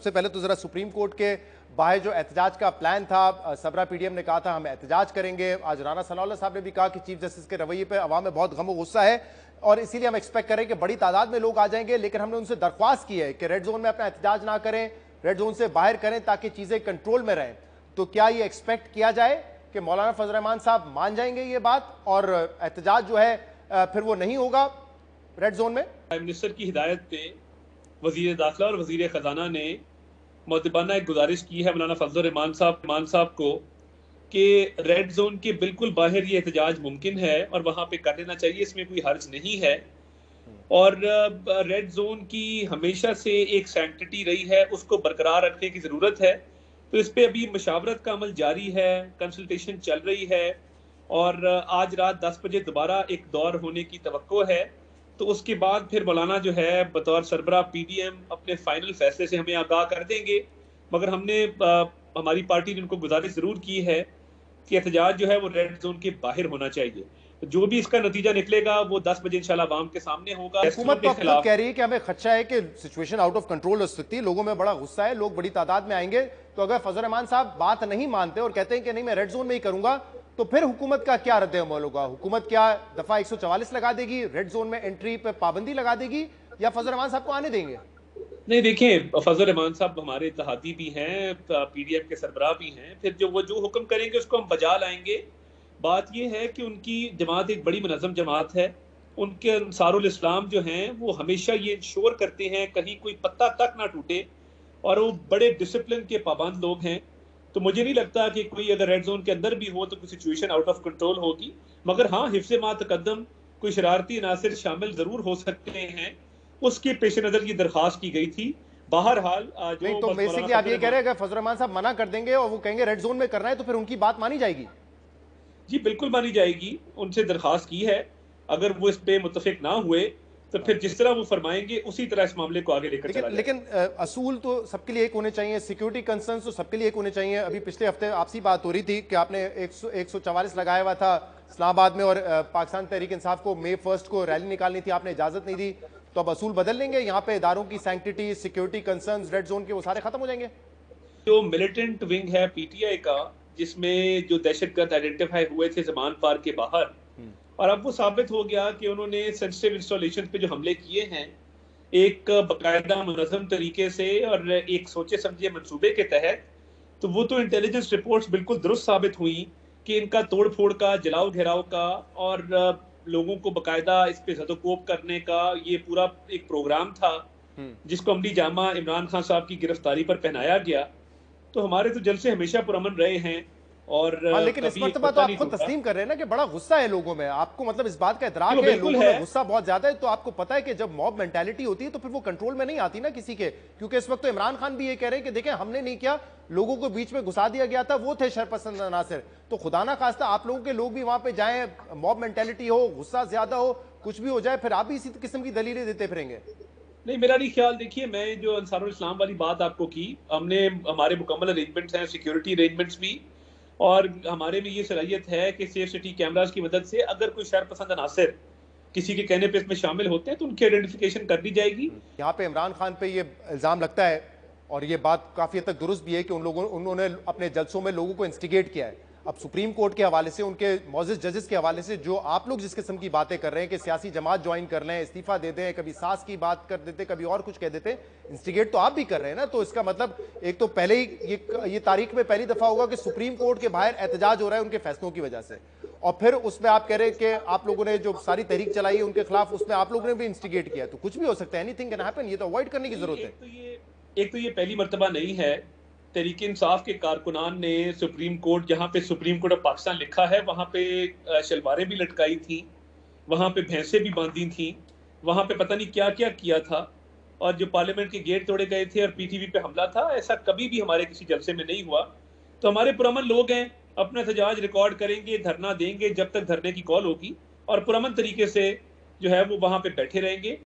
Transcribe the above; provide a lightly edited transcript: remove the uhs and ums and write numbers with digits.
सबसे पहले तो जरा सुप्रीम कोर्ट के बाहर जो एहतजाज का प्लान था, सबरा पीडीएम ने कहा था हम एहतजाज करेंगे। आज राना सनाउल्लाह साहब ने भी कहा कि चीफ जस्टिस के रवैये पे अवाम में बहुत गम और गुस्सा है और इसीलिए हम एक्सपेक्ट करें कि बड़ी तादाद में लोग आ जाएंगे, लेकिन हमने उनसे दरख्वास्त की है कि रेड जोन में अपना एहतजाज ना करें, रेड जोन से बाहर करें ताकि चीजें कंट्रोल में रहें। तो क्या ये एक्सपेक्ट किया जाए कि मौलाना फजल रहमान साहब मान जाएंगे ये बात और एहतजाज जो है फिर वो नहीं होगा रेड जोन में? प्राइम मिनिस्टर की हिदायत पे वजीर दाखिला और वजीर खजाना ने मुतबाना एक गुजारिश की है मौलाना फजल रहमान साहब को कि रेड जोन के बिल्कुल बाहर ये एहतजाज मुमकिन है और वहाँ पे कर लेना चाहिए, इसमें कोई हर्ज नहीं है। और रेड जोन की हमेशा से एक सैंक्टिटी रही है, उसको बरकरार रखने की ज़रूरत है। तो इस पे अभी मशावरत का अमल जारी है, कंसल्टेशन चल रही है और आज रात 10 बजे दोबारा एक दौर होने की तवक्को है। तो उसके बाद फिर मौलाना जो है बतौर सरबराह पीडीएम अपने फाइनल फैसले से हमें आगाह कर देंगे। मगर हमने हमारी पार्टी ने उनको गुजारिश जरूर की है कि एहतजाज जो है वो रेड जोन के बाहर होना चाहिए। जो भी इसका नतीजा निकलेगा वो 10 बजे इंशाल्लाह आवाम के सामने होगा। हुकूमत तो खुद कह रही है कि हमें खदशा है कि सिचुएशन आउट ऑफ कंट्रोल हो सकती है, लोगों में बड़ा गुस्सा है, लोग बड़ी तादाद में आएंगे। तो अगर फजल रहमान साहब बात नहीं मानते और कहते हैं कि नहीं मैं रेड जोन में ही करूंगा, तो फिर हुकूमत का क्या रद्द-ए-अमल होगा? हुकूमत क्या दफा 144 लगा देगी, रेड जोन में एंट्री पे पाबंदी लगा देगी, या फजल रहमान साहब को आने देंगे? नहीं, देखें, फजल रहमान साहब हमारे इत्तेहादी भी हैं, पीडीएम के सरबराह भी हैं, फिर वो जो हुक्म करेंगे उसको हम बजा लाएंगे। बात यह है कि उनकी जमात एक बड़ी मुनज़्ज़म जमात है। उनके अंसारुल इस्लाम जो हैं वो हमेशा ये इंश्योर करते हैं कहीं कोई पत्ता तक ना टूटे और वो बड़े डिसिप्लिन के पाबंद लोग हैं। तो मुझे नहीं लगता कि कोई अगर रेड जोन के अंदर भी हो तो कोई सिचुएशन आउट ऑफ कंट्रोल होगी। मगर हाँ, हिफ्ज़ मा तकद्दम कोई शरारती अनासिर शामिल जरूर हो सकते हैं, उसके पेश नजर ये दरखास्त की गई थी। बहरहाल नहीं, तो बेसिकली आप ये कह रहे हैं अगर फजल रहमान साहब मना कर देंगे और वो कहेंगे रेड जोन में करना है तो फिर उनकी बात मानी जाएगी? जी बिल्कुल मानी जाएगी। उनसे दरखास्त की है, अगर वो इस पे मुत्तफिक ना हुए तो फिर जिस तरह वो फरमाएंगे उसी तरह इस मामले को आगे लेकर चला जाएगा। लेकिन असूल तो सबके लिए एक होने चाहिए, सिक्योरिटी कंसर्न्स तो सबके लिए एक होने चाहिए। अभी पिछले हफ्ते आपसी बात हो रही थी कि आपने 144 लगाया हुआ था इस्लामाबाद में और पाकिस्तान तहरीक इंसाफ को May 1 को रैली निकालनी थी, आपने इजाजत नहीं दी। तो अब असूल बदल लेंगे, यहाँ पे इदारों की sanctity, security concerns red zone के वो सारे खत्म हो जाएंगे? जो मिलिटेंट विंग है पीटीआई का, जिसमें जो दहशतगर्द आइडेंटिफाई हुए थे जमान पार के बाहर, और अब वो साबित हो गया कि उन्होंने सेंसिटिव इंस्टॉलेशन पे जो हमले किए हैं एक बाकायदा मुनज़्ज़म तरीके से और एक सोचे समझे मंसूबे के तहत, तो वो तो इंटेलिजेंस रिपोर्ट्स बिल्कुल दुरुस्त साबित हुई कि इनका तोड़ फोड़ का, जलाओ घेराव का और लोगों को बाकायदा इस पे ज़दोकोब करने का ये पूरा एक प्रोग्राम था जिसको अमली जामा इमरान खान साहब की गिरफ्तारी पर पहनाया गया। तो हमारे तो जल से हमेशा पुरअमन रहे हैं और लेकिन इस मर्तबा तो आप खुद तस्लीम कर रहे हैं ना कि बड़ा गुस्सा है लोगों में, आपको मतलब इस बात का इदराक है, लोगों में गुस्सा बहुत ज्यादा है। तो आपको पता है कि जब मॉब मेंटालिटी होती है तो फिर वो कंट्रोल में नहीं आती ना किसी के, क्योंकि इस वक्त तो इमरान खान भी ये कह रहे हैं कि देखें हमने नहीं किया, लोगों को बीच में घुसा दिया गया था, वो थे शरपसंद अनासिर। तो खुदा ना खास्ता आप लोगों के लोग भी वहां पे जाएं, मॉब मेंटालिटी हो, गुस्सा ज्यादा हो, कुछ भी हो जाए, फिर आप भी इसी किस्म की दलीलें देते फिरेंगे? नहीं, मेरा नहीं ख्याल। देखिए, मैं जो अंसारुल इस्लाम वाली बात आपको की, हमने हमारे मुकम्मल अरेंजमेंट्स हैं, सिक्योरिटी अरेंजमेंट्स भी, और हमारे में ये सलाहियत है कि सेफ सिटी कैमरास की मदद से अगर कोई शरपसंद अनासिर किसी के कहने पे इसमें शामिल होते हैं तो उनकी आइडेंटिफिकेशन कर दी जाएगी। यहाँ पे इमरान खान पे ये इल्जाम लगता है और ये बात काफी हद तक दुरुस्त भी है कि उन्होंने अपने जलसों में लोगों को इंस्टिगेट किया है। अब सुप्रीम कोर्ट के हवाले से, उनके मौजूद जजेस के हवाले से जो आप लोग जिस किस्म की बातें कर रहे हैं कि सियासी जमात ज्वाइन कर लें, इस्तीफा दे दें, कभी सास की बात कर देते, कभी और कुछ कह देते, इंस्टिगेट तो आप भी कर रहे हैं ना। तो इसका मतलब एक तो पहले ही ये तारीख में पहली दफा होगा कि सुप्रीम कोर्ट के बाहर एहतजाज हो रहा है उनके फैसलों की वजह से, और फिर उसमें आप कह रहे हैं कि आप लोगों ने जो सारी तहरीक चलाई है उनके खिलाफ, उसमें आप लोगों ने भी इंस्टिगेट किया। तो कुछ भी हो सकता है, एनीथिंग कैन हैपन, ये तो अवॉइड करने की जरूरत है। एक तो ये पहली मर्तबा नहीं है। तहरीक इंसाफ के कारकुनान ने सुप्रीम कोर्ट, जहाँ पे सुप्रीम कोर्ट ऑफ पाकिस्तान लिखा है, वहाँ पे शलवारें भी लटकाई थी, वहाँ पे भैंसें भी बांधी थी, वहाँ पे पता नहीं क्या क्या किया था, और जो पार्लियामेंट के गेट तोड़े गए थे और पीटीवी पे हमला था, ऐसा कभी भी हमारे किसी जलसे में नहीं हुआ। तो हमारे पुरअमन लोग हैं, अपना एहतजाज रिकॉर्ड करेंगे, धरना देंगे जब तक धरने की कॉल होगी, और पुरअमन तरीके से जो है वो वहाँ पे बैठे रहेंगे।